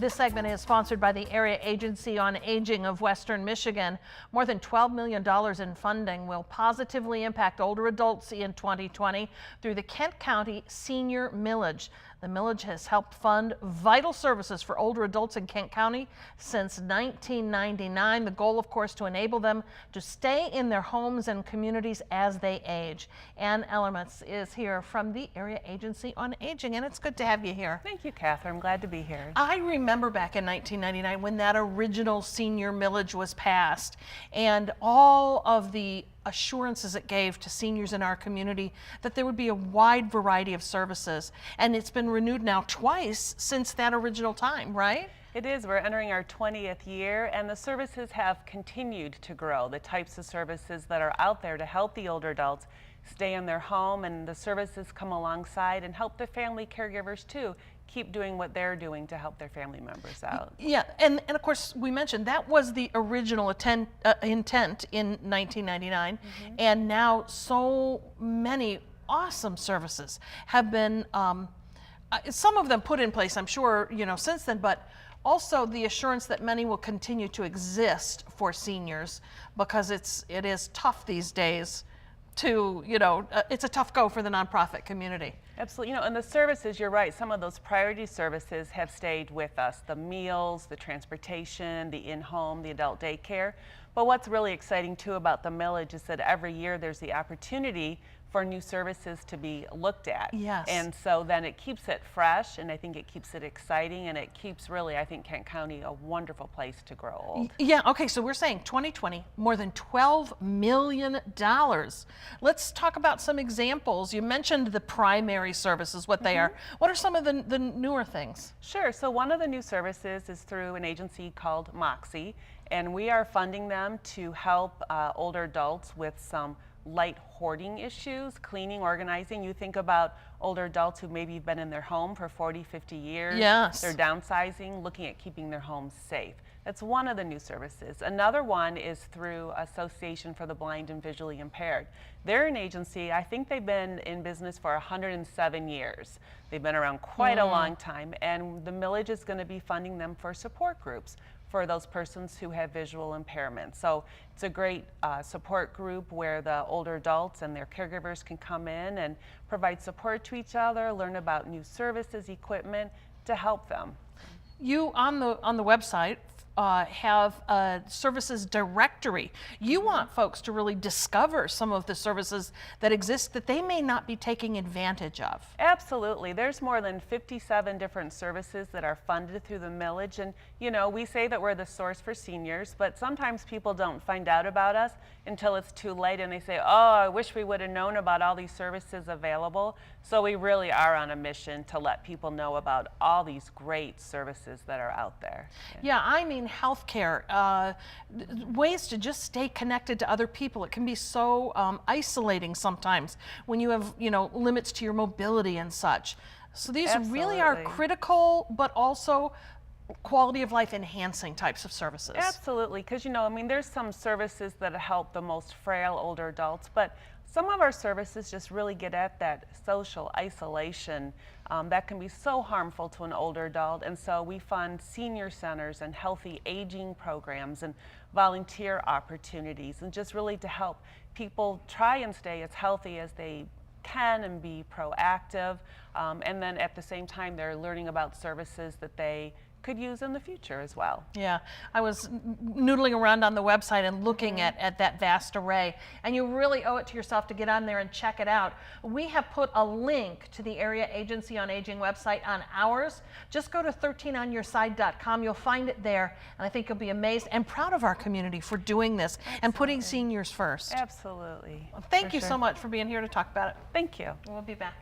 This segment is sponsored by the Area Agency on Aging of Western Michigan. More than $12 million in funding will positively impact older adults in 2020 through the Kent County Senior Millage. The millage has helped fund vital services for older adults in Kent County since 1999. The goal, of course, to enable them to stay in their homes and communities as they age. Ann Ellermetz is here from the Area Agency on Aging, and it's good to have you here. Thank you, Catherine. I'm glad to be here. I remember back in 1999 when that original senior millage was passed, and all of the assurances it gave to seniors in our community that there would be a wide variety of services. And it's been renewed now twice since that original time, right? It is. We're entering our 20th year, and the services have continued to grow. The types of services that are out there to help the older adults stay in their home, and the services come alongside and help the family caregivers too keep doing what they're doing to help their family members out. Yeah, and of course we mentioned that was the original intent in 1999, and now so many awesome services have been, some of them put in place, I'm sure, since then, but also the assurance that many will continue to exist for seniors, because it is tough these days to, it's a tough go for the nonprofit community. Absolutely. And the services, you're right, some of those priority services have stayed with us. The meals, the transportation, the in-home, the adult daycare. But what's really exciting too about the millage is that every year there's the opportunity for new services to be looked at. Yes. And so then it keeps it fresh, and I think it keeps it exciting, and it keeps really, I think, Kent County a wonderful place to grow old. Yeah, okay, so we're saying 2020, more than $12 million. Let's talk about some examples. You mentioned the primary services, what they are. What are some of the newer things? Sure, so one of the new services is through an agency called Moxie, and we are funding them to help older adults with some light hoarding issues, cleaning, organizing. You think about older adults who maybe have been in their home for 40, 50 years. Yes. They're downsizing, looking at keeping their homes safe. That's one of the new services. Another one is through Association for the Blind and Visually Impaired. They're an agency, I think they've been in business for 107 years. They've been around quite a long time, and the millage is going to be funding them for support groups for those persons who have visual impairment. So it's a great support group where the older adults and their caregivers can come in and provide support to each other, learn about new services, equipment to help them. You on the website have a services directory. You want folks to really discover some of the services that exist that they may not be taking advantage of. Absolutely. There's more than 57 different services that are funded through the millage, and we say that we're the source for seniors, but sometimes people don't find out about us until it's too late, and they say, oh, I wish we would have known about all these services available. So we really are on a mission to let people know about all these great services that are out there. Yeah, I mean healthcare, ways to just stay connected to other people. It can be so isolating sometimes when you have, limits to your mobility and such. So these really are critical, but also quality of life enhancing types of services. Absolutely, because there's some services that help the most frail older adults, but some of our services just really get at that social isolation that can be so harmful to an older adult. And so we fund senior centers and healthy aging programs and volunteer opportunities, and just really to help people try and stay as healthy as they can and be proactive. And then at the same time, they're learning about services that they could use in the future as well. Yeah, I was noodling around on the website and looking at that vast array, and you really owe it to yourself to get on there and check it out. We have put a link to the Area Agency on Aging website on ours. Just go to 13onyourside.com. You'll find it there, and I think you'll be amazed and proud of our community for doing this and putting seniors first. Absolutely. Well, thank you so much for being here to talk about it. Thank you. We'll be back.